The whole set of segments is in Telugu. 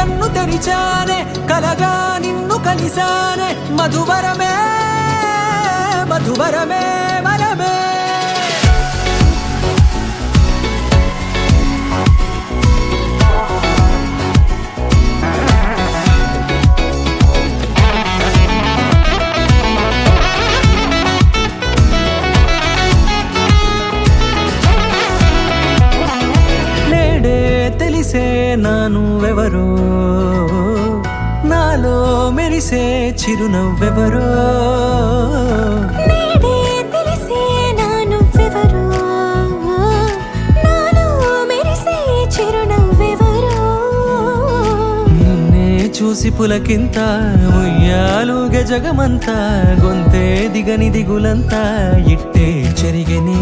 కన్ను తెరిచానే కలగా నిన్ను కలిసానే మధువరమే మధువరమే వరమే తెలిసే నానువెవరో నాలో మెరిసే చిరునవ్వెవరో నేడే తెలిసే నానువెవరో నాలో మెరిసే చిరునవ్వెవరో నిన్నే చూసి పులకింత ఉయ్యాలుగే జగమంతా గొంతే దిగని దిగులంతా ఇట్టే చెరిగనే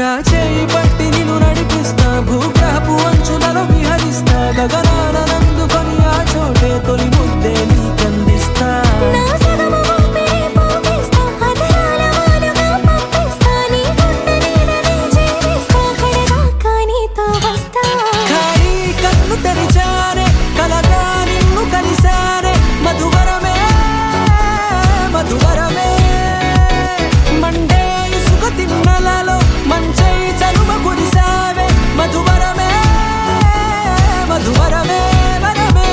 రాచేయి పట్టి నిన్ను నడిపిస్తా భూగ్రహపు అంచులలో విహరిస్తా గగనాన నందుకొని ఆ చోటే తొలి ముద్దే నీకందిస్తా నా సగము ఊపిరి పోగిస్తా అదరాల వానగా పంపిస్తా నీ గుండె నీడనే జీవిస్తా కడదాకా నీతో వస్తా ఖాళీ కన్ను తెరిచానే కలగా నిన్ను కలిసానే మధువరమే మధువరమే మండే ఇసుక తిన్నలలో మంచై చలువ కురిసావే మధువరమే మధువరమే వరమే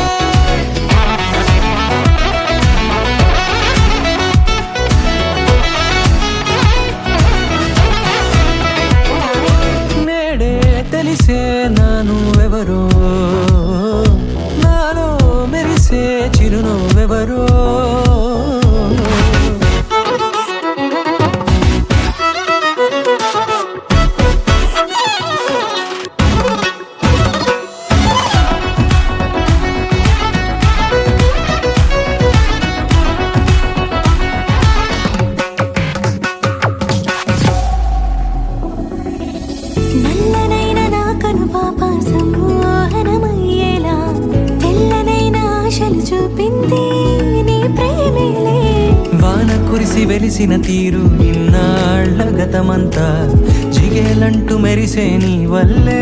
నేడే తెలిసే నానువెవరో నాలో మెరిసే చిరునవ్వెవరో నల్లనైన నా కనుపాప సమ్మోహనమయ్యేలా తెల్లనైన ఆశలు చూపింది నీ ప్రేమేలే వాన కురిసి వెలిసిన తీరు ఇన్నాళ్ల గతమంతా జిగేలంటూ మెరిసే నీ వల్లే